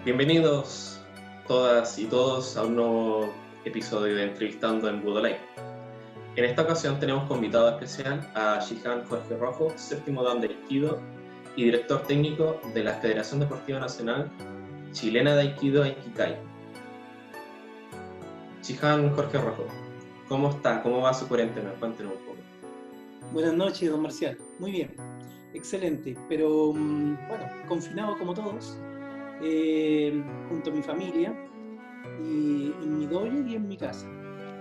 Bienvenidos todas y todos a un nuevo episodio de Entrevistando en Budolei. En esta ocasión tenemos como invitado especial a Shihan Jorge Rojo, séptimo dan de Aikido y director técnico de la Federación Deportiva Nacional Chilena de Aikido Aikikai. Shihan Jorge Rojo, ¿cómo está? ¿Cómo va su cuarentena? Cuéntenos un poco. Buenas noches, don Marcial. Muy bien, excelente, pero bueno, confinado como todos, junto a mi familia, y en mi dojo y en mi casa.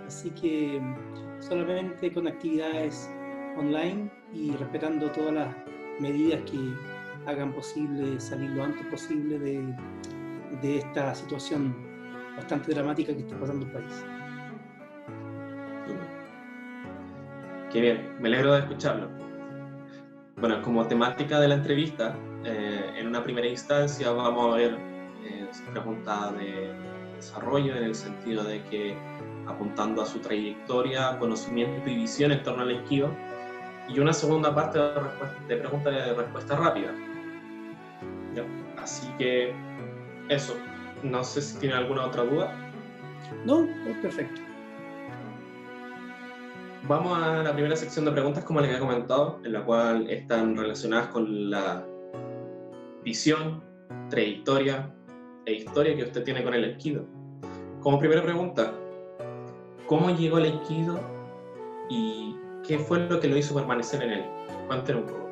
Así que solamente con actividades online y respetando todas las medidas que hagan posible salir lo antes posible de esta situación bastante dramática que está pasando el país. Qué bien, me alegro de escucharlo. Bueno, como temática de la entrevista, en una primera instancia vamos a ver preguntas de desarrollo en el sentido de que apuntando a su trayectoria, conocimiento y visión en torno al Aikido, y una segunda parte de preguntas de respuesta rápida. ¿Ya? Así que eso, no sé si tiene alguna otra duda. No, es perfecto. Vamos a la primera sección de preguntas, como les había comentado, en la cual están relacionadas con la visión, trayectoria e historia que usted tiene con el Aikido. Como primera pregunta, ¿cómo llegó al Aikido y qué fue lo que lo hizo permanecer en él? Cuéntenos un poco.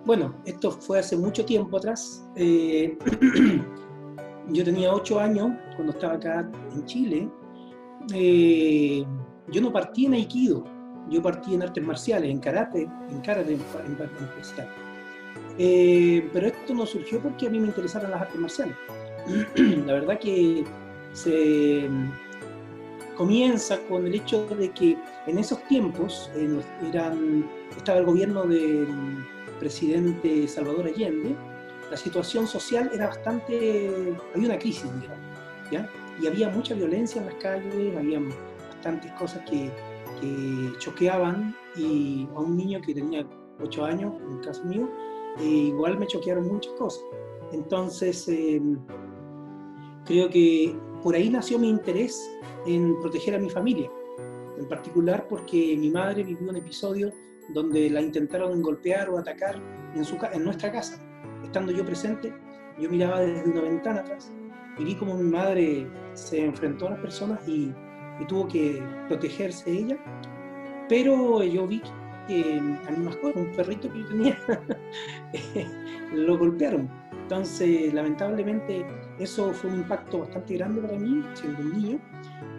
Bueno, esto fue hace mucho tiempo atrás. Yo tenía 8 años cuando estaba acá en Chile. Yo no partí en Aikido, yo partí en artes marciales, en karate en especial. Pero esto no surgió porque a mí me interesaran las artes marciales. La verdad que se comienza con el hecho de que en esos tiempos estaba el gobierno del presidente Salvador Allende. La situación social era había una crisis, digamos, ¿ya? Y había mucha violencia en las calles, había bastantes cosas que choqueaban, y a un niño que tenía 8 años, en el caso mío, igual me choquearon muchas cosas. Entonces, creo que por ahí nació mi interés en proteger a mi familia, en particular porque mi madre vivió un episodio donde la intentaron golpear o atacar en nuestra casa. Estando yo presente, yo miraba desde una ventana atrás y vi como mi madre se enfrentó a las personas y tuvo que protegerse ella, pero yo vi que a mi mascota, un perrito que yo tenía, lo golpearon. Entonces, lamentablemente, eso fue un impacto bastante grande para mí, siendo un niño,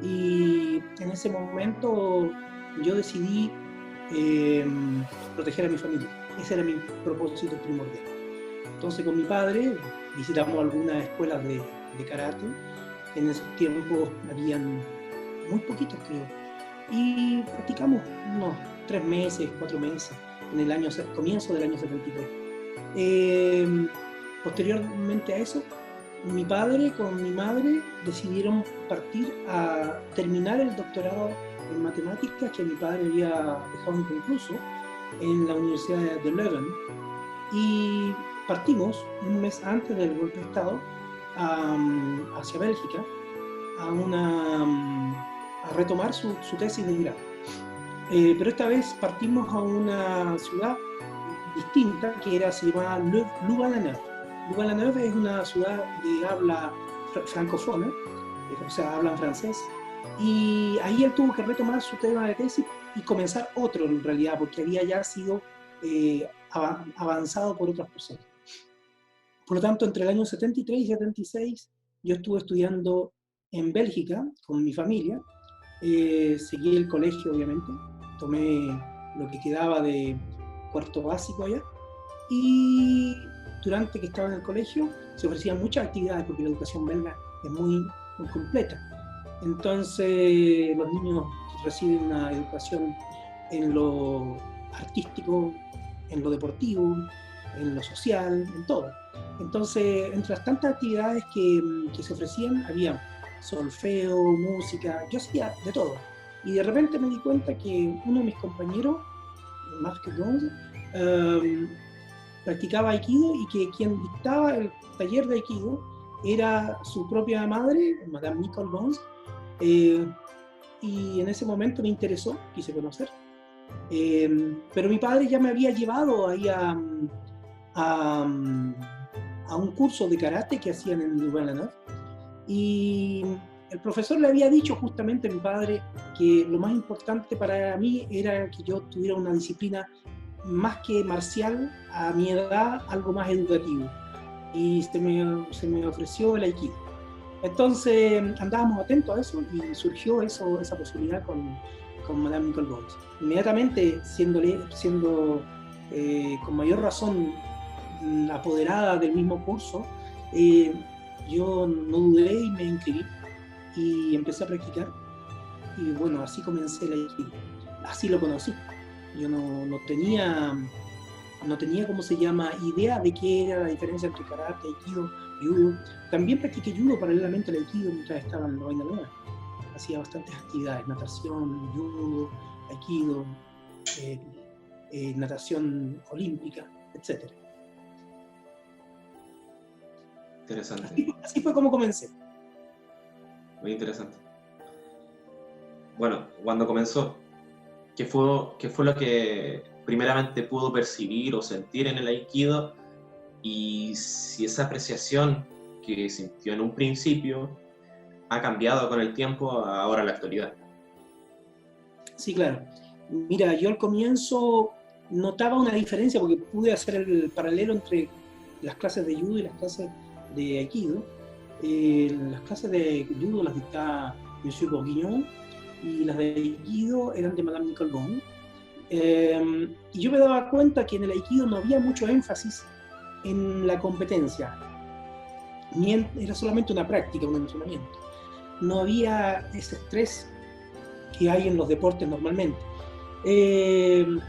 y en ese momento yo decidí proteger a mi familia. Ese era mi propósito primordial. Entonces, con mi padre visitamos algunas escuelas de karate. En esos tiempos habían muy poquitos, creo, y practicamos unos 3 meses, 4 meses, en el comienzo del año 73. Posteriormente a eso, mi padre con mi madre decidieron partir a terminar el doctorado en matemáticas que mi padre había dejado inconcluso en la Universidad de Leuven, y partimos un mes antes del golpe de Estado hacia Bélgica a retomar su tesis de grado. Pero esta vez partimos a una ciudad distinta que se llamaba Louvain-la-Neuve. Louvain-la-Neuve es una ciudad de habla francófona, o sea, hablan francés, y ahí él tuvo que retomar su tema de tesis y comenzar otro, en realidad, porque había ya sido avanzado por otras personas. Por lo tanto, entre el año 73 y 76, yo estuve estudiando en Bélgica con mi familia. Seguí el colegio, obviamente, tomé lo que quedaba de cuarto básico allá, y durante que estaba en el colegio se ofrecían muchas actividades porque la educación belga es muy completa. Entonces los niños reciben una educación en lo artístico, en lo deportivo, en lo social, en todo. Entonces, entre las tantas actividades que se ofrecían, había solfeo, música, yo hacía de todo. Y de repente me di cuenta que uno de mis compañeros, Marc Gonz, practicaba Aikido, y que quien dictaba el taller de Aikido era su propia madre, Madame Nicole Bones, y en ese momento me interesó, quise conocer. Pero mi padre ya me había llevado ahí a un curso de karate que hacían en Louvain-la-Neuve, y el profesor le había dicho justamente a mi padre que lo más importante para mí era que yo tuviera una disciplina más que marcial, a mi edad, algo más educativo. Y se me ofreció el Aikido. Entonces andábamos atentos a eso y surgió esa posibilidad con Madame Nicole Bones. Inmediatamente, siendo con mayor razón apoderada del mismo curso, yo no dudé y me inscribí y empecé a practicar. Y bueno, así comencé el Aikido. Así lo conocí. Yo no tenía, ¿cómo se llama?, idea de qué era la diferencia entre karate, aikido, judo. También practiqué judo paralelamente al aikido mientras estaba en Louvain-la-Neuve. Hacía bastantes actividades, natación, judo, aikido, natación olímpica, etc. Interesante. Así fue como comencé. Muy interesante. Bueno, cuando comenzó, ¿qué fue lo que primeramente pudo percibir o sentir en el Aikido? Y si esa apreciación que sintió en un principio ha cambiado con el tiempo ahora en la actualidad. Sí, claro. Mira, yo al comienzo notaba una diferencia porque pude hacer el paralelo entre las clases de judo y las clases de aikido. Las clases de judo las dictaba Monsieur Bourguignon y las de aikido eran de Madame Nicole Bones. Y yo me daba cuenta que en el aikido no había mucho énfasis en la competencia, era solamente una práctica, un entrenamiento. No había ese estrés que hay en los deportes normalmente. En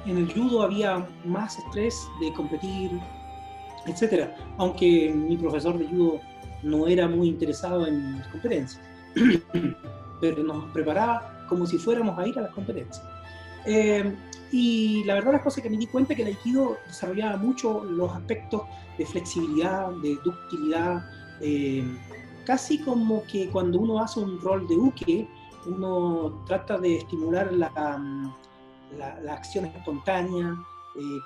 el judo había más estrés de competir, etc. Aunque mi profesor de judo no era muy interesado en las competencias, pero nos preparaba como si fuéramos a ir a las competencias. Y la verdad las cosas que me di cuenta es que el Aikido desarrollaba mucho los aspectos de flexibilidad, de ductilidad, casi como que cuando uno hace un rol de uke, uno trata de estimular la acción espontánea,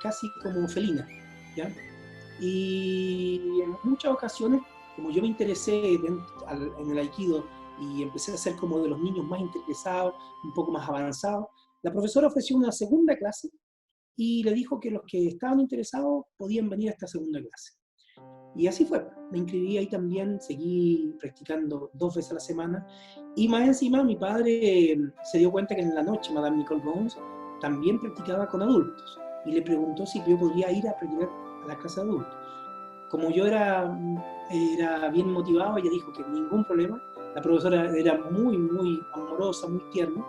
casi como felina, ¿ya? Y en muchas ocasiones, como yo me interesé en el Aikido y empecé a ser como de los niños más interesados, un poco más avanzados, la profesora ofreció una segunda clase y le dijo que los que estaban interesados podían venir a esta segunda clase. Y así fue, me inscribí ahí también, seguí practicando 2 veces a la semana, y más encima mi padre se dio cuenta que en la noche Madame Nicole Bones también practicaba con adultos, y le preguntó si yo podría ir a practicar a la clase de adultos. Como yo era bien motivado, ella dijo que ningún problema. La profesora era muy, muy amorosa, muy tierna,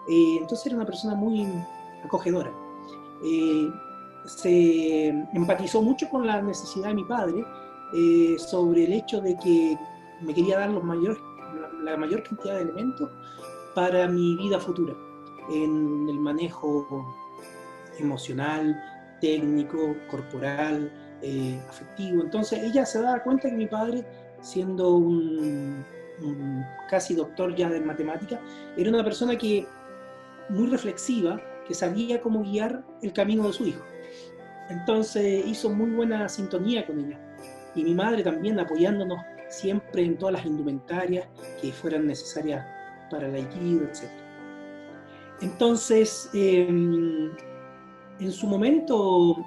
entonces era una persona muy acogedora. Se empatizó mucho con la necesidad de mi padre sobre el hecho de que me quería dar la mayor cantidad de elementos para mi vida futura, en el manejo emocional, técnico, corporal, afectivo. Entonces ella se daba cuenta que mi padre, siendo un casi doctor ya de matemática, era una persona que muy reflexiva, que sabía cómo guiar el camino de su hijo. Entonces hizo muy buena sintonía con ella. Y mi madre también apoyándonos siempre en todas las indumentarias que fueran necesarias para el aikido, etc. Entonces, en su momento,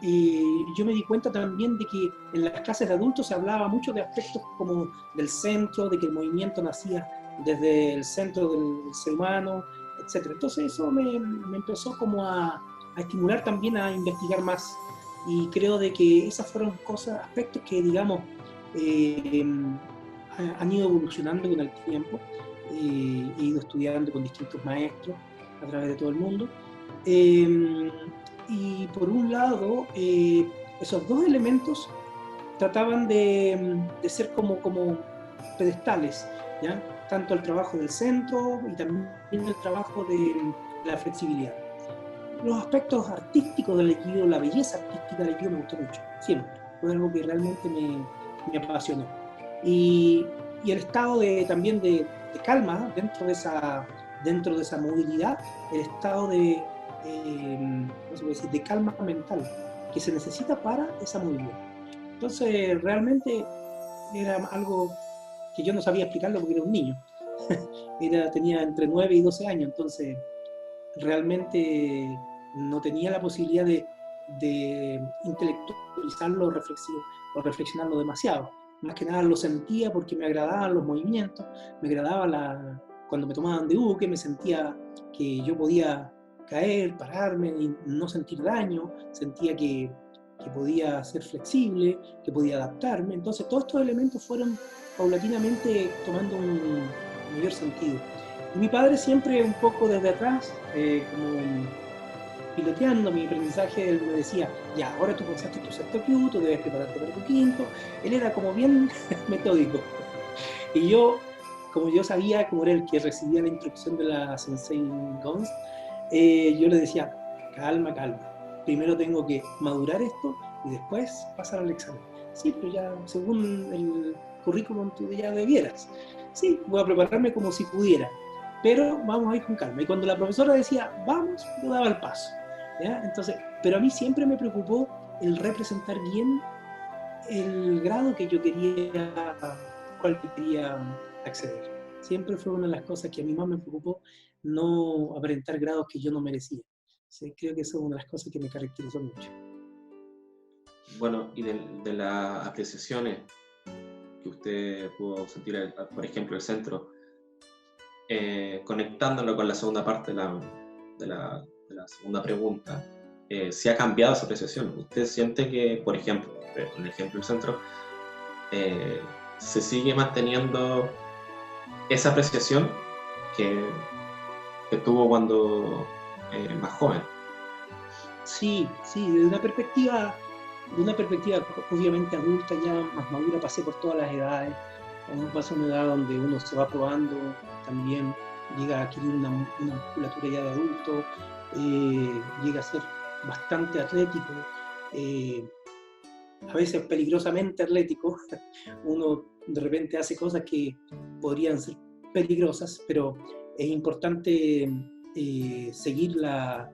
yo me di cuenta también de que en las clases de adultos se hablaba mucho de aspectos como del centro, de que el movimiento nacía desde el centro del ser humano, etc. Entonces eso me empezó como a estimular también a investigar más, y creo de que esas fueron aspectos que, digamos, han ido evolucionando con el tiempo. He ido estudiando con distintos maestros a través de todo el mundo. Y por un lado, esos dos elementos trataban de ser como pedestales, ¿ya? Tanto el trabajo del centro y también el trabajo de la flexibilidad. Los aspectos artísticos del Aikido, la belleza artística del Aikido me gustó mucho, siempre. Fue algo que realmente me apasionó. Y el estado también de calma dentro de esa movilidad, el estado ¿cómo se puede decir?, de calma mental que se necesita para esa movilidad. Entonces, realmente era algo que yo no sabía explicarlo porque era un niño. Tenía entre 9 y 12 años, entonces realmente no tenía la posibilidad de intelectualizarlo o reflexionarlo demasiado. Más que nada lo sentía porque me agradaban los movimientos, me agradaba cuando me tomaban de buque, me sentía que yo podía caer, pararme y no sentir daño, sentía que podía ser flexible, que podía adaptarme. Entonces todos estos elementos fueron paulatinamente tomando un mayor sentido. Y mi padre siempre un poco desde atrás, como piloteando mi aprendizaje, él me decía, ya, ahora tú pasaste tu sexto Q, tú debes prepararte para tu quinto. Él era como bien metódico. Y yo, como yo sabía, como era el que recibía la instrucción de la Sensei Gons, yo le decía, calma, calma. Primero tengo que madurar esto y después pasar al examen. Sí, pero ya según el currículum tú ya debieras. Sí, voy a prepararme como si pudiera, pero vamos a ir con calma. Y cuando la profesora decía, vamos, yo daba el paso. ¿Ya? Entonces, pero a mí siempre me preocupó el representar bien el grado que yo quería, cual quería acceder. Siempre fue una de las cosas que a mí más me preocupó, no aparentar grados que yo no merecía. Sí, creo que eso es una de las cosas que me caracterizó mucho. Bueno, y de las apreciaciones que usted pudo sentir, por ejemplo, el centro, conectándolo con la segunda parte de la segunda pregunta, si ha cambiado esa apreciación. ¿Usted siente que, por ejemplo, con el ejemplo del centro, se sigue manteniendo esa apreciación que tuvo cuando más joven? Sí, de una perspectiva obviamente adulta, ya más madura, pasé por todas las edades. Uno pasa una edad donde uno se va probando, también llega a adquirir una musculatura ya de adulto, llega a ser bastante atlético, a veces peligrosamente atlético. Uno de repente hace cosas que podrían ser peligrosas, pero es importante seguir la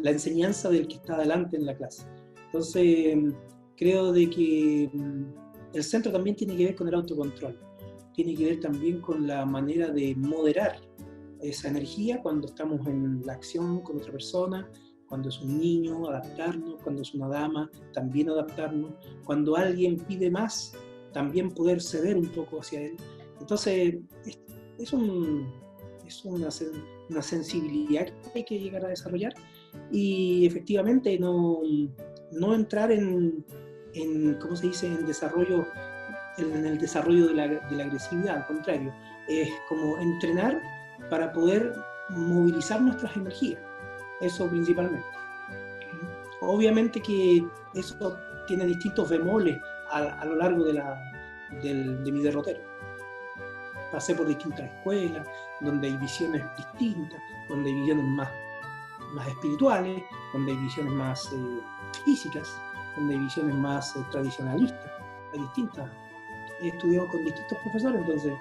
enseñanza del que está adelante en la clase. Entonces, creo de que el centro también tiene que ver con el autocontrol, tiene que ver también con la manera de moderar esa energía cuando estamos en la acción con otra persona, cuando es un niño, adaptarnos, cuando es una dama, también adaptarnos, cuando alguien pide más, también poder ceder un poco hacia él. Entonces, es una sensibilidad que hay que llegar a desarrollar y efectivamente no entrar en ¿cómo se dice?, en el desarrollo de la agresividad. Al contrario, es como entrenar para poder movilizar nuestras energías, eso principalmente. Obviamente que eso tiene distintos bemoles a lo largo de mi derrotero. Pasé por distintas escuelas, donde hay visiones distintas, donde hay visiones más espirituales, donde hay visiones más físicas, donde hay visiones más tradicionalistas. Hay distintas. He estudiado con distintos profesores, entonces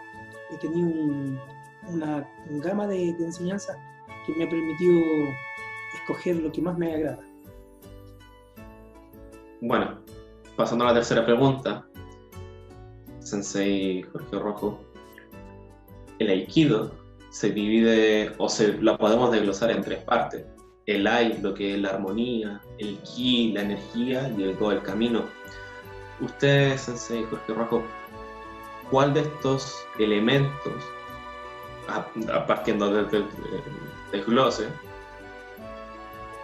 he tenido una gama de enseñanza que me ha permitido escoger lo que más me agrada. Bueno, pasando a la tercera pregunta, Sensei Jorge Rojo, el Aikido se divide, o la podemos desglosar en tres partes: el Ai, lo que es la armonía, el Ki, la energía, y el Go, el camino. Usted, Sensei Jorge Rojo, ¿cuál de estos elementos, partiendo del desglose,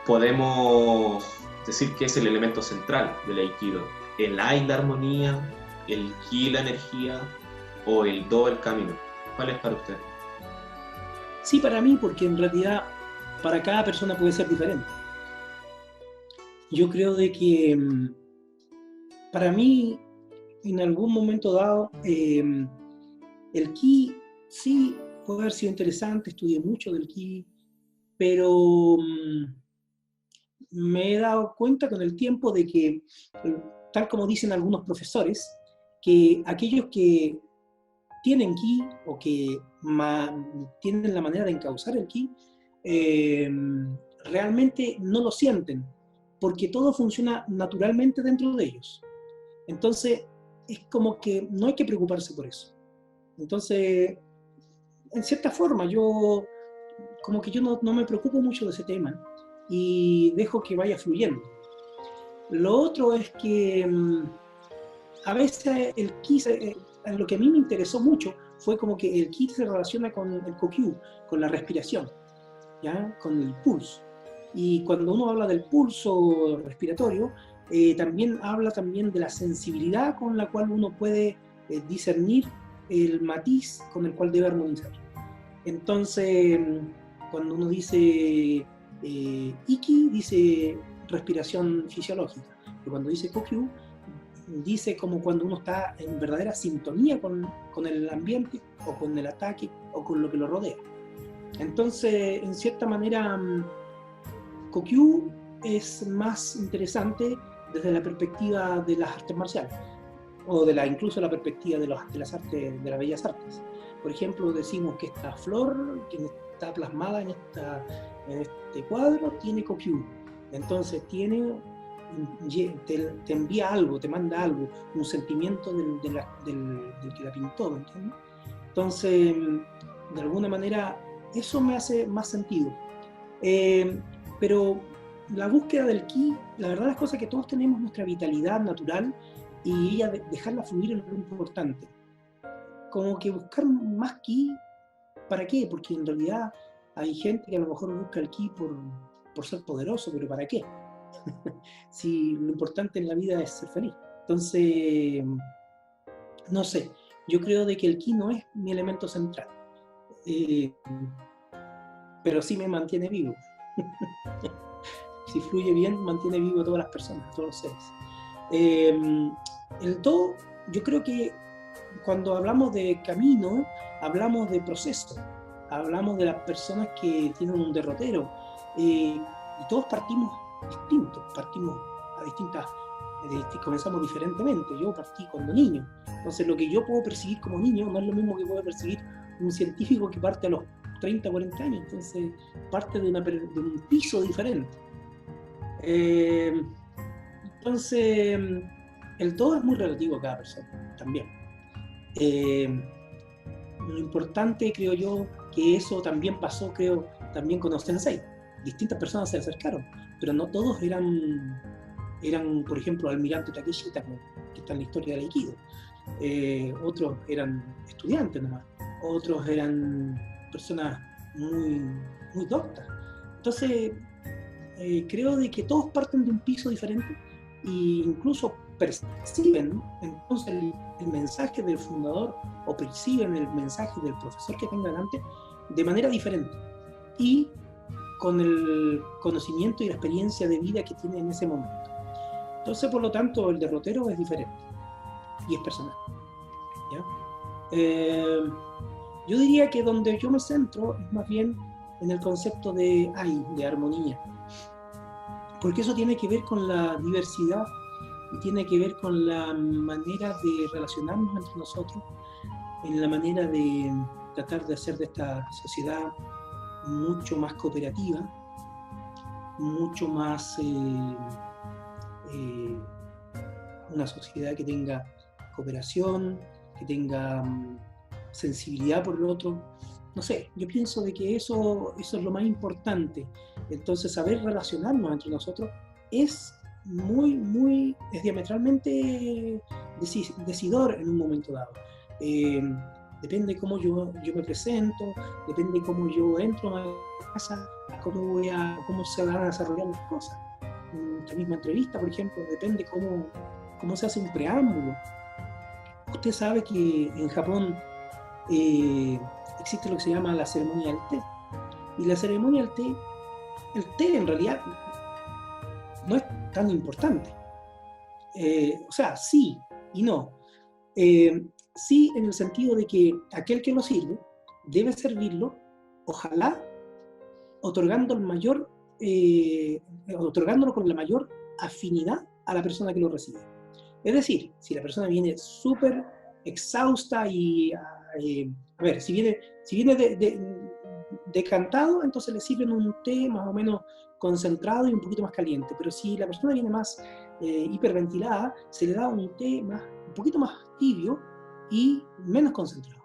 podemos decir que es el elemento central del Aikido? ¿El Ai, la armonía, el Ki, la energía, o el Do, el camino? ¿Cuál es para usted? Sí, para mí, porque en realidad para cada persona puede ser diferente. Yo creo de que para mí, en algún momento dado, el Ki sí puede haber sido interesante, estudié mucho del Ki, pero me he dado cuenta con el tiempo de que, tal como dicen algunos profesores, que aquellos que tienen ki o que tienen la manera de encauzar el ki, realmente no lo sienten, porque todo funciona naturalmente dentro de ellos. Entonces, es como que no hay que preocuparse por eso. Entonces, en cierta forma, yo no me preocupo mucho de ese tema y dejo que vaya fluyendo. Lo otro es que a veces el ki, lo que a mí me interesó mucho fue como que el ki se relaciona con el kokyu, con la respiración, ¿ya? Con el pulso. Y cuando uno habla del pulso respiratorio, también habla también de la sensibilidad con la cual uno puede discernir el matiz con el cual debe armonizar. Entonces, cuando uno dice iki, dice respiración fisiológica. Y cuando dice kokyu, dice como cuando uno está en verdadera sintonía con el ambiente, o con el ataque, o con lo que lo rodea. Entonces, en cierta manera, kokyu es más interesante desde la perspectiva de las artes marciales, o incluso la perspectiva de las artes, de las bellas artes. Por ejemplo, decimos que esta flor que está plasmada en este cuadro tiene kokyu. Entonces te envía algo, te manda algo, un sentimiento del que la pintó, ¿me entiendes? Entonces, de alguna manera, eso me hace más sentido. Pero la búsqueda del ki, la verdad, las cosas es que todos tenemos nuestra vitalidad natural y ella dejarla fluir es lo importante. Como que buscar más ki, ¿para qué? Porque en realidad hay gente que a lo mejor busca el ki por ser poderoso, pero ¿para qué? Si lo importante en la vida es ser feliz. Entonces, no sé, yo creo de que el ki no es mi elemento central, pero sí me mantiene vivo. Si fluye bien, mantiene vivo a todas las personas, a todos los seres. El todo, yo creo que cuando hablamos de camino, hablamos de proceso, hablamos de las personas que tienen un derrotero, y todos partimos distintos, partimos a comenzamos diferentemente. Yo partí cuando niño, entonces lo que yo puedo percibir como niño no es lo mismo que puede percibir un científico que parte a los 30, 40 años, entonces parte de un piso diferente. Entonces, el todo es muy relativo a cada persona también. Lo importante, creo yo, que eso también pasó, creo, también con los sensei. Distintas personas se acercaron, pero no todos eran por ejemplo, Almirante Takeshita, que está en la historia del Aikido. Otros eran estudiantes nomás, otros eran personas muy, muy doctas. Entonces, creo de que todos parten de un piso diferente e incluso perciben entonces el mensaje del fundador o perciben el mensaje del profesor que tenga delante de manera diferente y con el conocimiento y la experiencia de vida que tiene en ese momento. Entonces, por lo tanto, el derrotero es diferente y es personal, ¿ya? Yo diría que donde yo me centro es más bien en el concepto de armonía, porque eso tiene que ver con la diversidad y tiene que ver con la manera de relacionarnos entre nosotros, en la manera de tratar de hacer de esta sociedad mucho más cooperativa, mucho más una sociedad que tenga cooperación, que tenga sensibilidad por el otro. No sé, yo pienso de que eso es lo más importante. Entonces, saber relacionarnos entre nosotros es diametralmente decidor en un momento dado. Depende cómo yo me presento, depende cómo yo entro a la casa, cómo se van a desarrollar las cosas. En esta misma entrevista, por ejemplo, depende cómo se hace un preámbulo. Usted sabe que en Japón existe lo que se llama la ceremonia del té. Y la ceremonia del té, el té en realidad no es tan importante. O sea, sí y no. Sí, en el sentido de que aquel que lo sirve debe servirlo, ojalá, otorgándolo con la mayor afinidad a la persona que lo recibe. Es decir, si la persona viene súper exhausta y, a ver, si viene decantado, entonces le sirven un té más o menos concentrado y un poquito más caliente. Pero si la persona viene más hiperventilada, se le da un té un poquito más tibio y menos concentrado.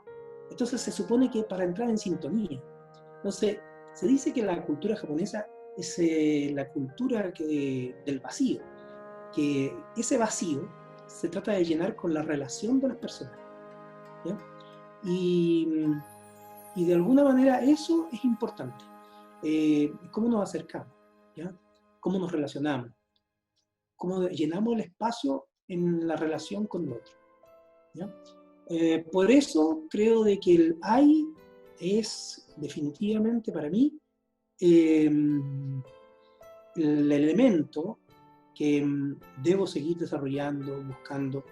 Entonces se supone que para entrar en sintonía. Entonces, se dice que la cultura japonesa es la cultura del vacío, que ese vacío se trata de llenar con la relación de las personas, ¿ya? Y, y de alguna manera eso es importante. ¿Cómo nos acercamos? ¿Ya? ¿Cómo nos relacionamos? ¿Cómo llenamos el espacio en la relación con el otro? ¿Ya? Por eso creo de que el AI es definitivamente para mí el elemento que debo seguir desarrollando, buscando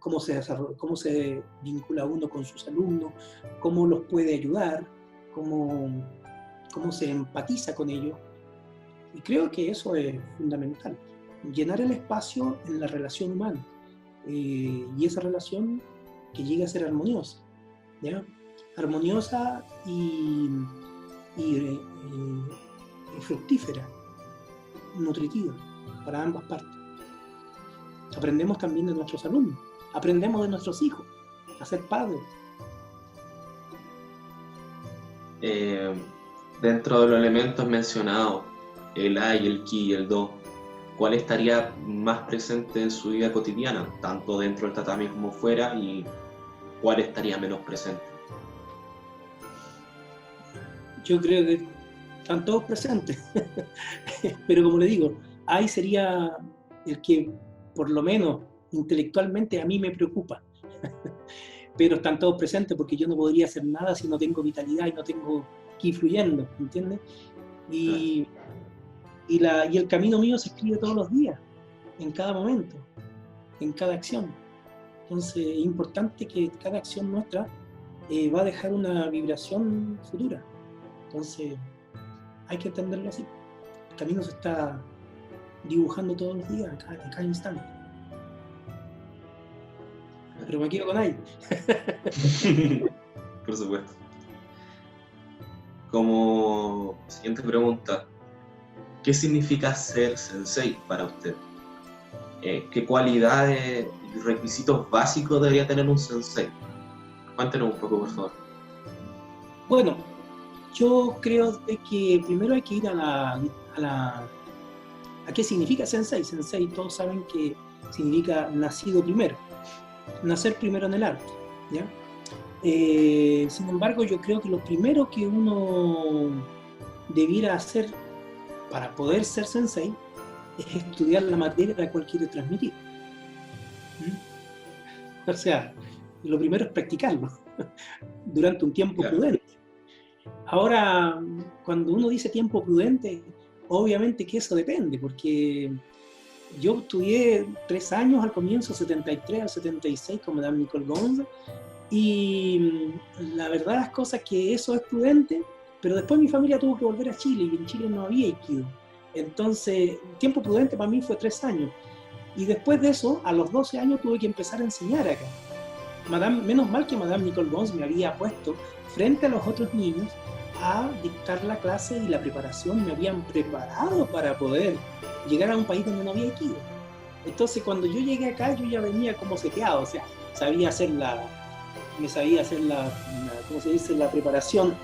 cómo se vincula uno con sus alumnos, cómo los puede ayudar, cómo se empatiza con ellos. Y creo que eso es fundamental, llenar el espacio en la relación humana, y esa relación que llegue a ser armoniosa, ¿ya? Armoniosa y fructífera, nutritiva para ambas partes. Aprendemos también de nuestros alumnos, aprendemos de nuestros hijos a ser padres. Dentro de los elementos mencionados, el ai, el ki y el do, ¿cuál estaría más presente en su vida cotidiana, tanto dentro del tatami como fuera, y cuál estaría menos presente? Yo creo que están todos presentes, pero como le digo, AI sería el que por lo menos intelectualmente a mí me preocupa, pero están todos presentes porque yo no podría hacer nada si no tengo vitalidad y no tengo ki fluyendo, ¿entiendes? Y el camino mío se escribe todos los días, en cada momento, en cada acción. Entonces es importante que cada acción nuestra va a dejar una vibración futura. Entonces hay que entenderlo así. El camino se está dibujando todos los días, a cada instante. Pero me quedo con ahí. Por supuesto. Como siguiente pregunta, ¿qué significa ser sensei para usted? ¿Qué cualidades y requisitos básicos debería tener un sensei? Cuéntenos un poco, por favor. Bueno, yo creo de que primero hay que ir a qué significa sensei. Sensei, todos saben que significa nacido primero, nacer primero en el arte, ¿ya? Sin embargo, yo creo que lo primero que uno debiera hacer para poder ser sensei es estudiar la materia a la cual quiere transmitir. O sea, lo primero es practicarlo durante un tiempo prudente. Ahora, cuando uno dice tiempo prudente, obviamente que eso depende, porque yo estudié 3 años al comienzo, 73 al 76, con Madame Nicole Gonz, y la verdad las cosas que eso es prudente, pero después mi familia tuvo que volver a Chile, y en Chile no había Aikido. Entonces, tiempo prudente para mí fue 3 años. Y después de eso, a los 12 años tuve que empezar a enseñar acá. Menos mal que Madame Nicole Gonz me había puesto frente a los otros niños a dictar la clase y la preparación, me habían preparado para poder llegar a un país donde no había Aikido. Entonces cuando yo llegué acá yo ya venía como seteado, o sea, sabía hacer ¿cómo se dice? La preparación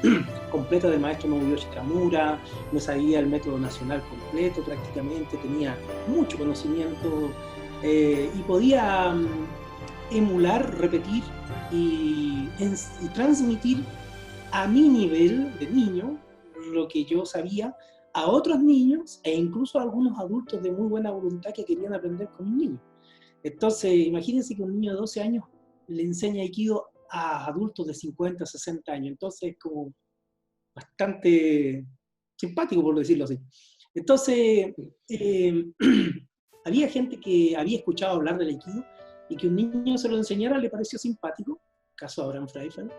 completa del maestro Nobuyoshi Tamura, me sabía el método nacional completo prácticamente, tenía mucho conocimiento y podía emular, repetir y transmitir a mi nivel de niño lo que yo sabía a otros niños e incluso a algunos adultos de muy buena voluntad que querían aprender con un niño. Entonces, imagínense que un niño de 12 años le enseña Aikido a adultos de 50, 60 años. Entonces, es como bastante simpático, por decirlo así. Entonces, había gente que había escuchado hablar del Aikido y que un niño se lo enseñara le pareció simpático, caso de Abraham Freifeld,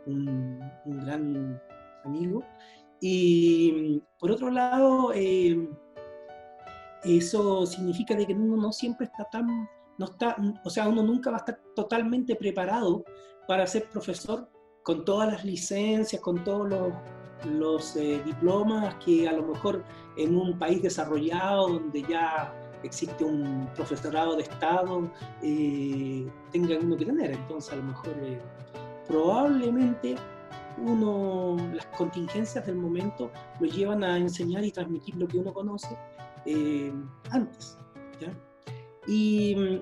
un gran amigo. Y por otro lado, eso significa de que uno no siempre está tan no está, o sea, uno nunca va a estar totalmente preparado para ser profesor con todas las licencias, con todos los diplomas que a lo mejor en un país desarrollado donde ya existe un profesorado de Estado tenga uno que tener. Entonces a lo mejor probablemente las contingencias del momento lo llevan a enseñar y transmitir lo que uno conoce antes, ¿ya? Y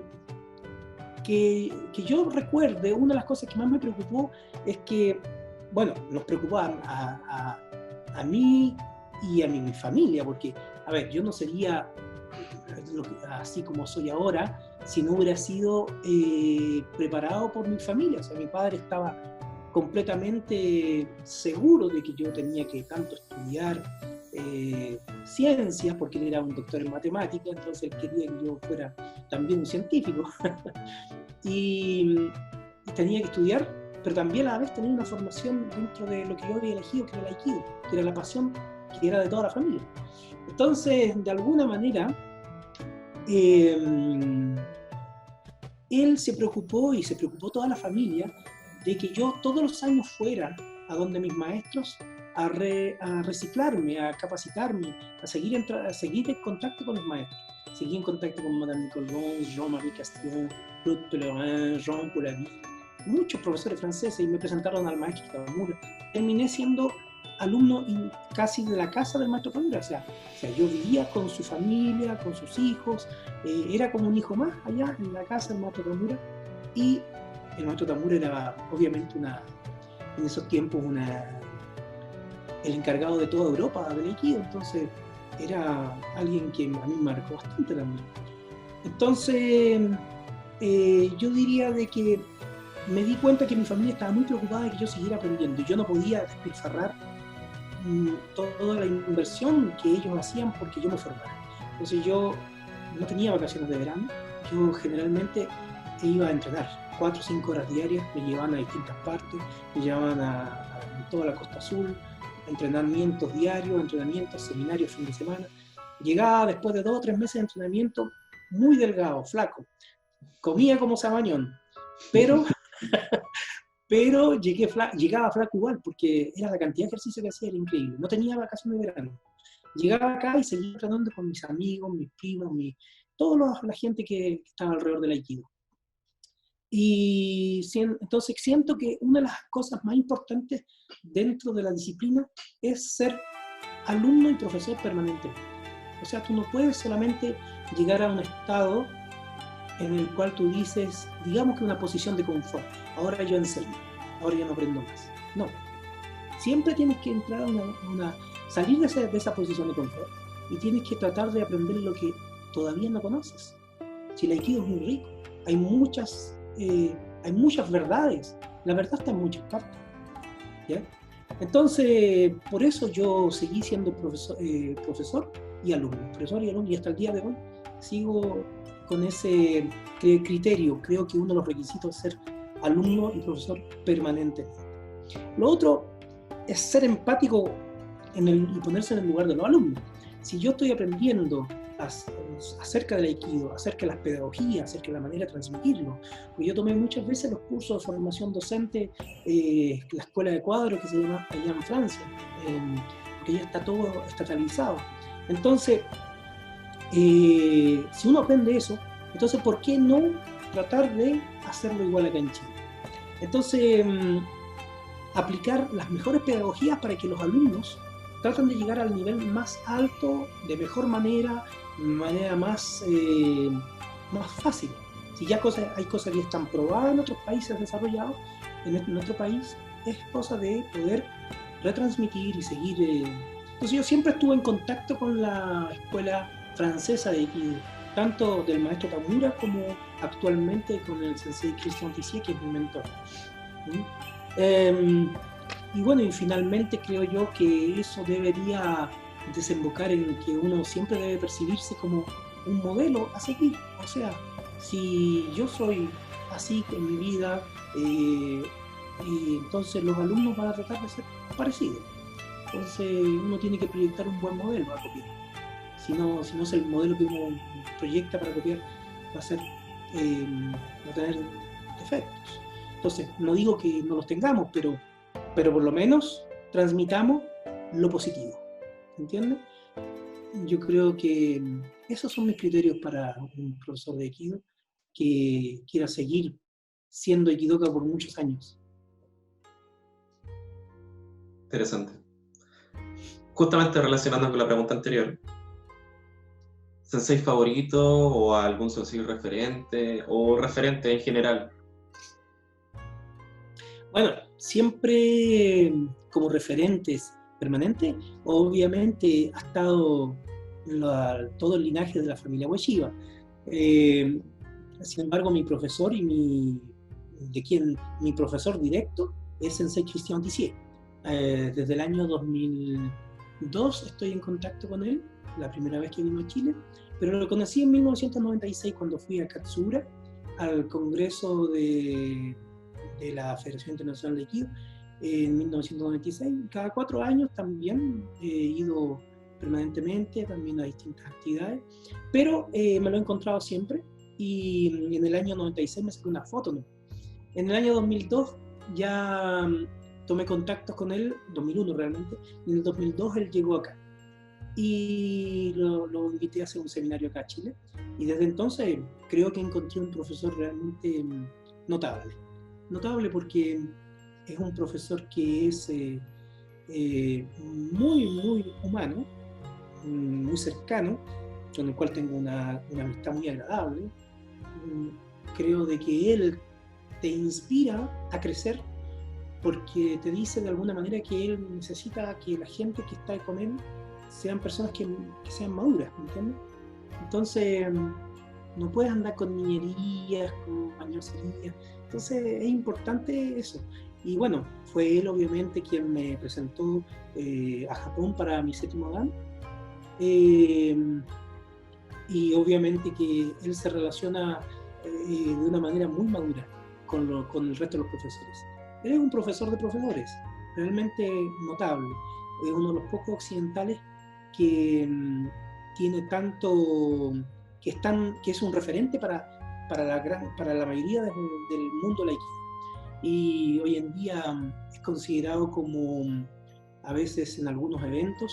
que yo recuerde, una de las cosas que más me preocupó es que, bueno, nos preocupaba a mí y a mi familia, porque, a ver, yo no sería así como soy ahora si no hubiera sido preparado por mi familia. O sea, mi padre estaba completamente seguro de que yo tenía que tanto estudiar ciencias, porque él era un doctor en matemáticas, entonces él quería que yo fuera también un científico. y tenía que estudiar, pero también a la vez tenía una formación dentro de lo que yo había elegido, que era el Aikido, que era la pasión que era de toda la familia. Entonces, de alguna manera, él se preocupó, y se preocupó toda la familia, de que yo todos los años fuera a donde mis maestros a reciclarme, a capacitarme, a seguir en contacto con los maestros. Seguí en contacto con Madame Nicole Bon, Jean-Marie Castillon, Claude Pellerin, Jean Paul-Avis, muchos profesores franceses, y me presentaron al maestro Tamura. Terminé siendo alumno casi de la casa del maestro Tamura. O sea, yo vivía con su familia, con sus hijos, era como un hijo más allá en la casa del maestro Tamura. Y el maestro Tamura era obviamente en esos tiempos el encargado de toda Europa del Aikido, entonces era alguien que a mí me marcó bastante también. Entonces yo diría de que me di cuenta que mi familia estaba muy preocupada de que yo siguiera aprendiendo, y yo no podía despilfarrar toda la inversión que ellos hacían porque yo me formara. Entonces yo no tenía vacaciones de verano, yo generalmente iba a entrenar 4 o 5 horas diarias, me llevaban a distintas partes, me llevaban a toda la Costa Azul, entrenamientos diarios, entrenamientos, seminarios, fin de semana. Llegaba después de 2 o 3 meses de entrenamiento muy delgado, flaco, comía como sabañón, pero llegaba flaco igual, porque era la cantidad de ejercicio que hacía, era increíble. No tenía vacaciones de verano. Llegaba acá y seguía entrenando con mis amigos, mis primos, toda la gente que estaba alrededor del Aikido. Y entonces siento que una de las cosas más importantes dentro de la disciplina es ser alumno y profesor permanentemente. O sea, tú no puedes solamente llegar a un estado en el cual tú dices, digamos que una posición de confort, ahora yo enseño, ahora yo no aprendo más. No, siempre tienes que entrar a salir de esa posición de confort, y tienes que tratar de aprender lo que todavía no conoces. Si el Aikido es muy rico, hay muchas verdades, la verdad está en muchas partes, ¿ya? Entonces, por eso yo seguí siendo profesor y alumno, y hasta el día de hoy sigo con ese criterio. Creo que uno de los requisitos es ser alumno y profesor permanentemente. Lo otro es ser empático y ponerse en el lugar de los alumnos. Si yo estoy aprendiendo acerca del Aikido, acerca de las pedagogías, acerca de la manera de transmitirlo, pues yo tomé muchas veces los cursos de formación docente, la escuela de cuadros que se llama allá en Francia, porque ya está todo estatalizado. Entonces, si uno aprende eso, entonces ¿por qué no tratar de hacerlo igual acá en Chile? Entonces, aplicar las mejores pedagogías para que los alumnos traten de llegar al nivel más alto, de mejor manera más fácil. Si ya hay cosas que están probadas en otros países desarrollados, en nuestro país es cosa de poder retransmitir y seguir. Entonces yo siempre estuve en contacto con la escuela francesa de Aikido, tanto del maestro Tamura como actualmente con el sensei Christian Tissier, que es mi mentor. Y bueno, y finalmente creo yo que eso debería desembocar en que uno siempre debe percibirse como un modelo a seguir. O sea, si yo soy así en mi vida, y entonces los alumnos van a tratar de ser parecidos. Entonces uno tiene que proyectar un buen modelo a copiar. Si no es el modelo que uno proyecta para copiar, va a ser no tener defectos. Entonces, no digo que no los tengamos, pero por lo menos transmitamos lo positivo. ¿Entiendes? Yo creo que esos son mis criterios para un profesor de Aikido que quiera seguir siendo Aikidoka por muchos años. Interesante. Justamente relacionando con la pregunta anterior, ¿sensei favorito o algún sensei referente o referente en general? Bueno, siempre como referentes permanentes, obviamente ha estado todo el linaje de la familia Ueshiba. Sin embargo, mi profesor mi profesor directo es Sensei Christian Tissier. Desde el año 2002 estoy en contacto con él, la primera vez que vino a Chile, pero lo conocí en 1996 cuando fui a Katsura, al congreso de la Federación Internacional de Aikido, en 1996. Cada 4 años también he ido permanentemente también a distintas actividades, pero me lo he encontrado siempre, y en el año 96 me saqué una foto, ¿no? En el año 2002 ya tomé contactos con él, 2001 realmente, y en el 2002 él llegó acá y lo invité a hacer un seminario acá a Chile, y desde entonces creo que encontré un profesor realmente notable porque es un profesor que es muy humano, muy cercano, con el cual tengo una amistad muy agradable. Creo de que él te inspira a crecer porque te dice de alguna manera que él necesita que la gente que está con él sean personas que sean maduras, ¿me entiendes? Entonces no puedes andar con niñerías, con mañoserías. Entonces es importante eso. Y bueno, fue él obviamente quien me presentó a Japón para mi 7º Dan. Y obviamente que él se relaciona de una manera muy madura con el resto de los profesores. Él es un profesor de profesores, realmente notable. Es uno de los pocos occidentales que tiene tanto, que es un referente para la mayoría del mundo laico. Y hoy en día es considerado como, a veces en algunos eventos,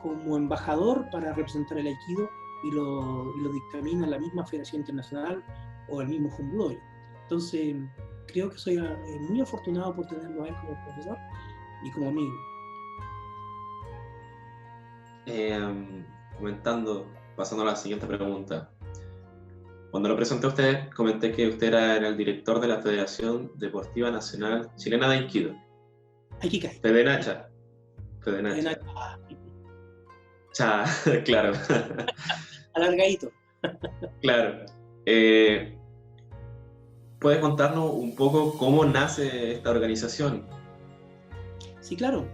como embajador para representar el Aikido, y lo dictamina la misma Federación Internacional o el mismo Hombudoyo. Entonces, creo que soy muy afortunado por tenerlo a él como profesor y como amigo. Pasando a la siguiente pregunta. Cuando lo presenté a usted, comenté que usted era el director de la Federación Deportiva Nacional Chilena de Aikido. Aikikai. FEDENACHA. Cha, claro. Alargadito. Claro. ¿Puede contarnos un poco cómo nace esta organización? Sí, claro.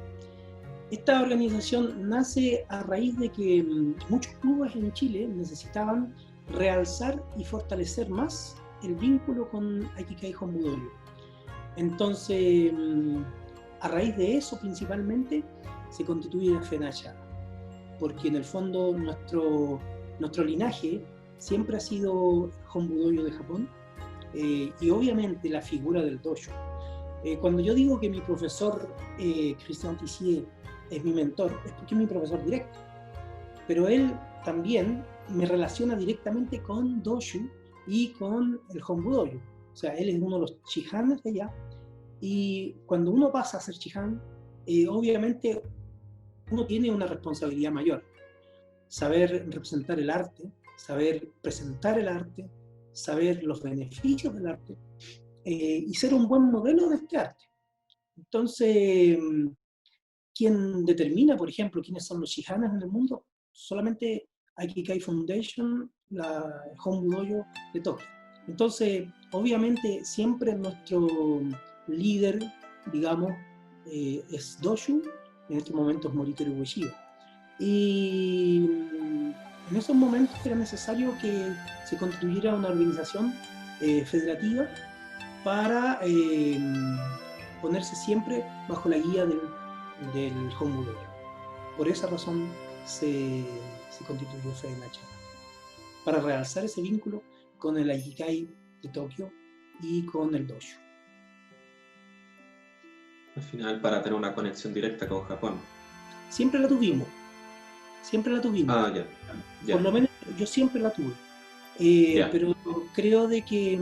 Esta organización nace a raíz de que muchos clubes en Chile necesitaban realzar y fortalecer más el vínculo con Aikikai Hombudoyo. Entonces, a raíz de eso principalmente se constituye la FENACHA, porque en el fondo nuestro linaje siempre ha sido Hombudoyo de Japón, y obviamente la figura del dojo. Cuando yo digo que mi profesor Christian Tissier es mi mentor, es porque es mi profesor directo, pero él también me relaciona directamente con dojo y con el Hombudoyo. O sea, él es uno de los chihanes de allá, y cuando uno pasa a ser chihan, obviamente uno tiene una responsabilidad mayor: saber representar el arte, saber presentar el arte, saber los beneficios del arte, y ser un buen modelo de este arte. Entonces, ¿quién determina, por ejemplo, quiénes son los shihanes en el mundo? Solamente Aikikai Foundation, la Hombudoyo de Tokio. Entonces, obviamente, siempre nuestro líder, digamos, es Doshu, en estos momentos Moriteru Ueshiba. Y en esos momentos era necesario que se constituyera una organización federativa para ponerse siempre bajo la guía del Hombudoyo. Por esa razón se constituyó FENACHA, para realzar ese vínculo con el Aikikai de Tokio y con el Dojo. Al final, para tener una conexión directa con Japón. Siempre la tuvimos. Ah, ya. Por lo menos yo siempre la tuve. Pero creo de que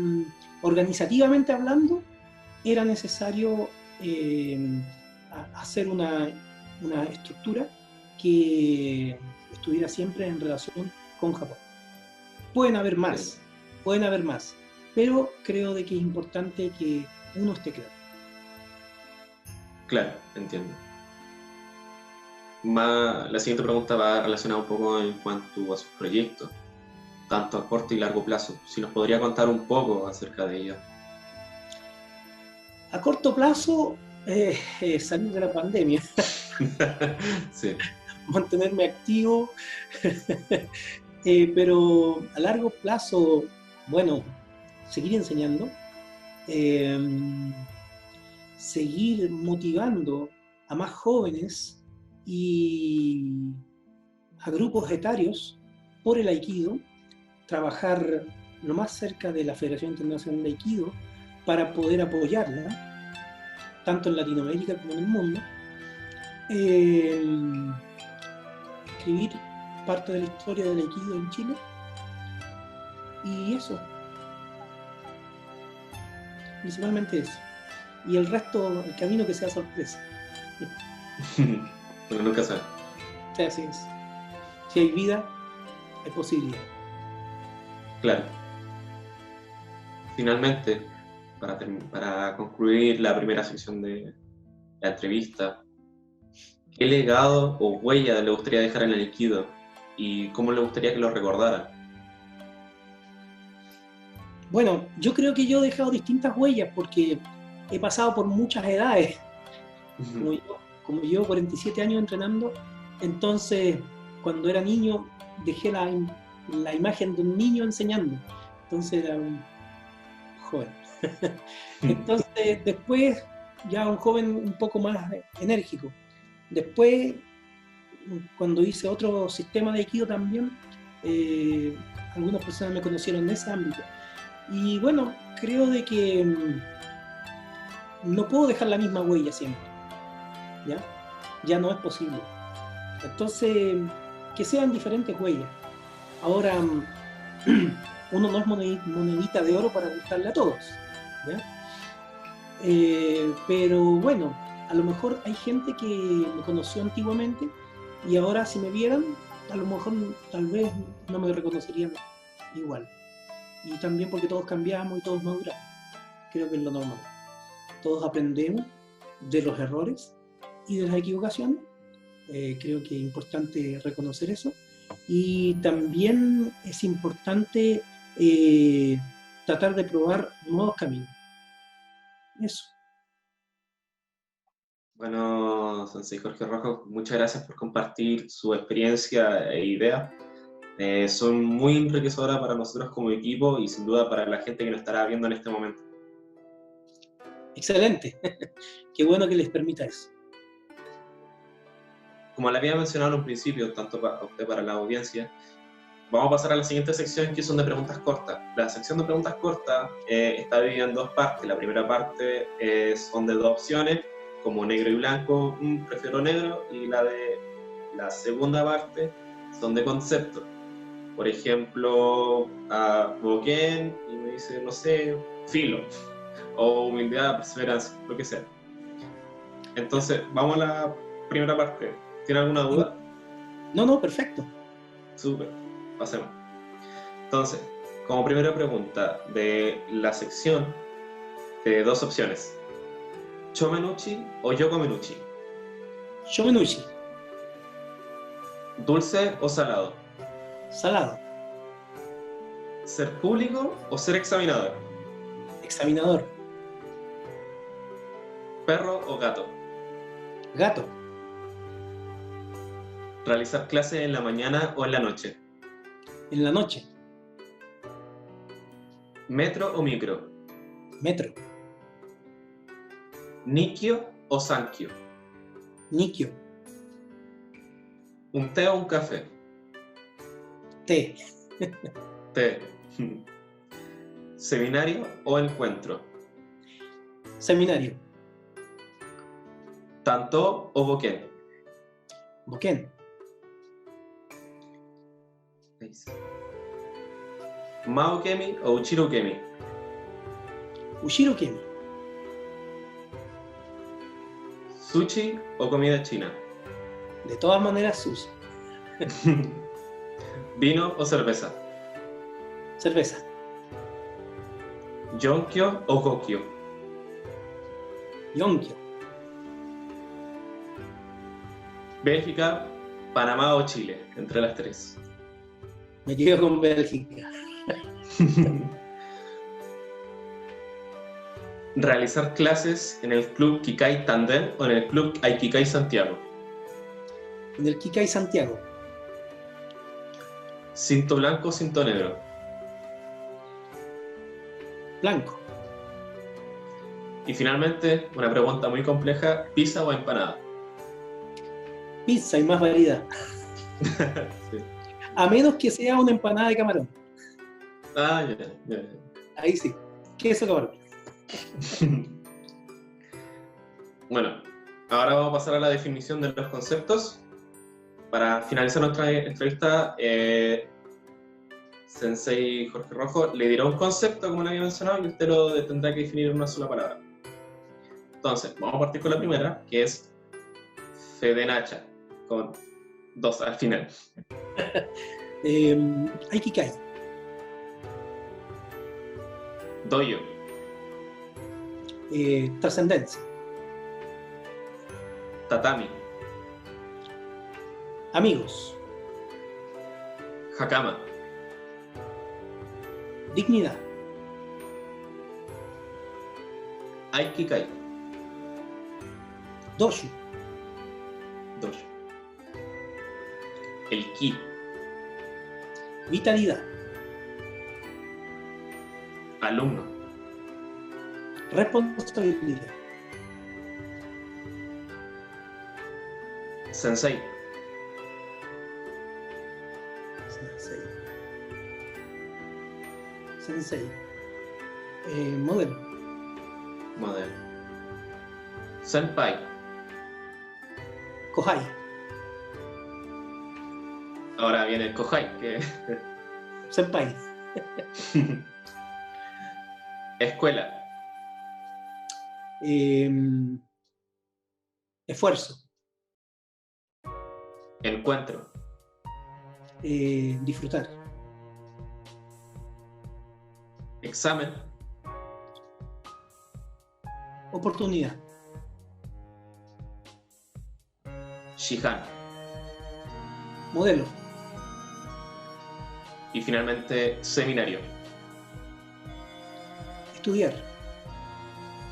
organizativamente hablando era necesario hacer una estructura que estuviera siempre en relación con Japón. Pueden haber más, pero creo de que es importante que uno esté claro. Claro, entiendo. La siguiente pregunta va relacionada un poco en cuanto a sus proyectos, tanto a corto y largo plazo. Si nos podría contar un poco acerca de ellos. A corto plazo, salir de la pandemia. Sí. Mantenerme activo. Pero a largo plazo, bueno, seguir enseñando, seguir motivando a más jóvenes y a grupos etarios por el Aikido, trabajar lo más cerca de la Federación Internacional de Aikido para poder apoyarla, tanto en Latinoamérica como en el mundo, escribir parte de la historia del Aikido en Chile, y eso, principalmente eso, y el resto, el camino que sea sorpresa. Pero nunca sabe. Sí, así es. Si hay vida, hay posibilidad. Claro. Finalmente, para concluir la primera sección de la entrevista, ¿qué legado o huella le gustaría dejar en el Aikido y cómo le gustaría que lo recordaran? Bueno, yo creo que yo he dejado distintas huellas porque he pasado por muchas edades. Como yo 47 años entrenando, entonces cuando era niño dejé la imagen de un niño enseñando, entonces era un joven. Entonces después ya un joven un poco más enérgico. Después, cuando hice otro sistema de Aikido también, algunas personas me conocieron en ese ámbito. Y bueno, creo de que no puedo dejar la misma huella siempre. Ya no es posible. Entonces, que sean diferentes huellas. Ahora, uno no es monedita de oro para gustarle a todos, ¿ya? Pero bueno, a lo mejor hay gente que me conoció antiguamente y ahora si me vieran, a lo mejor tal vez no me reconocerían igual. Y también porque todos cambiamos y todos maduramos. Creo que es lo normal. Todos aprendemos de los errores y de las equivocaciones. Creo que es importante reconocer eso. Y también es importante tratar de probar nuevos caminos. Eso. Bueno, Sensei Jorge Rojo, muchas gracias por compartir su experiencia e ideas. Son muy enriquecedoras para nosotros como equipo y sin duda para la gente que nos estará viendo en este momento. Excelente. Qué bueno que les permita eso. Como le había mencionado en un principio, tanto para usted para la audiencia, vamos a pasar a la siguiente sección, que son de preguntas cortas. La sección de preguntas cortas está dividida en dos partes. La primera parte son de dos opciones, como negro y blanco, prefiero negro, y la segunda parte son de conceptos. Por ejemplo, a Boquén y me dice, no sé, filo, o humildad, perseverancia, lo que sea. Entonces, vamos a la primera parte. ¿Tiene alguna duda? No, perfecto. Súper, pasemos. Entonces, como primera pregunta de la sección, de dos opciones: Chomenuchi o Yokomenuchi. Shomenuchi. ¿Dulce o salado? Salado. ¿Ser público o ser examinador? Examinador. ¿Perro o gato? Gato. ¿Realizar clases en la mañana o en la noche? En la noche. ¿Metro o micro? Metro. ¿Nikkyo o Sankyo? Nikkyo. ¿Un té o un café? Té. Té. ¿Seminario o encuentro? Seminario. ¿Tanto o boquén? Boquén. ¿Mao Kemi o Uchiro Kemi? Ushiro Kemi. ¿Sushi o comida china? De todas maneras, sushi. ¿Vino o cerveza? Cerveza. ¿Yonkyo o Gokyo? Yonkyo. ¿Bélgica, Panamá o Chile? Entre las tres. Me quedo con Bélgica. ¿Realizar clases en el Club Kikai Tandem o en el Club Aikikai Santiago? En el Kikai Santiago. ¿Cinto blanco o cinto negro? Blanco. Y finalmente, una pregunta muy compleja, ¿pizza o empanada? Pizza y más variedad. Sí. A menos que sea una empanada de camarón. Ah, ya. Ahí sí. Queso camarón. Bueno, ahora vamos a pasar a la definición de los conceptos. Para finalizar nuestra entrevista, Sensei Jorge Rojo le dirá un concepto, como le había mencionado, y usted lo tendrá que definir en una sola palabra. Entonces, vamos a partir con la primera, que es Fedenacha, con 2 al final. Aikikai. Doyo. Trascendencia. Tatami. Amigos. Hakama. Dignidad. Aikikai. Doshu. Dojo. El Ki. Vitalidad. Alumno. Responsabilidad. Sensei. Sensei. Modelo. Modelo. Senpai. Kohai. Ahora viene el Kohai, que... Senpai. Escuela. Esfuerzo. Encuentro. Disfrutar. Examen. Oportunidad. Shihan. Modelo. Y finalmente, seminario. Estudiar.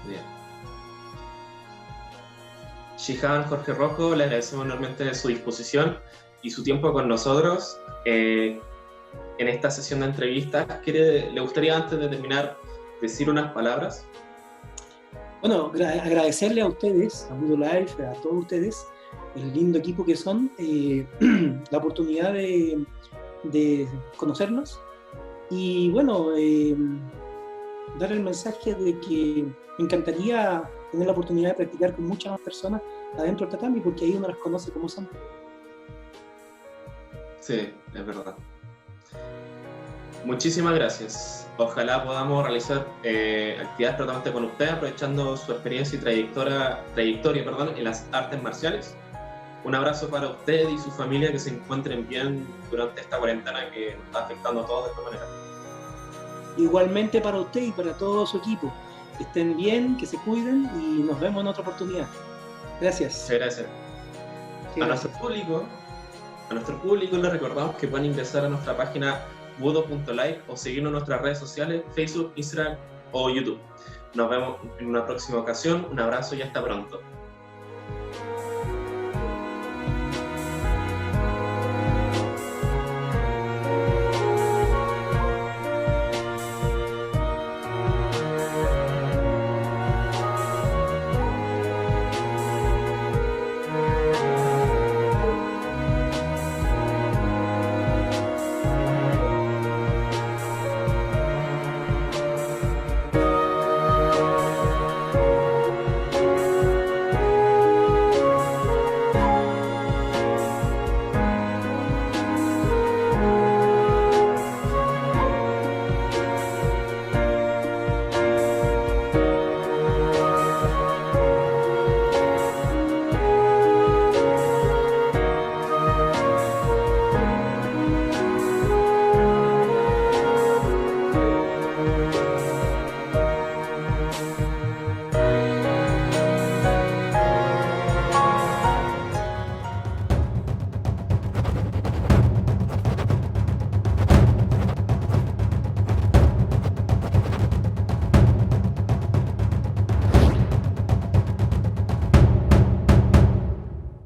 Bien. Shihan Jorge Rojo, le agradecemos enormemente su disposición y su tiempo con nosotros en esta sesión de entrevistas. ¿Le gustaría, antes de terminar, decir unas palabras? Bueno, agradecerle a ustedes, a Mundo Life, a todos ustedes, el lindo equipo que son, la oportunidad de conocernos y bueno, dar el mensaje de que me encantaría tener la oportunidad de practicar con muchas más personas adentro del tatami, porque ahí uno las conoce como son. Sí, es verdad. Muchísimas gracias. Ojalá podamos realizar actividades prontamente con usted, aprovechando su experiencia y trayectoria en las artes marciales. Un abrazo para usted y su familia, que se encuentren bien durante esta cuarentena que nos está afectando a todos de esta manera. Igualmente para usted y para todo su equipo. Que estén bien, que se cuiden y nos vemos en otra oportunidad. Gracias. Muchas gracias. A nuestro público les recordamos que pueden ingresar a nuestra página budo.live o seguirnos en nuestras redes sociales, Facebook, Instagram o YouTube. Nos vemos en una próxima ocasión. Un abrazo y hasta pronto.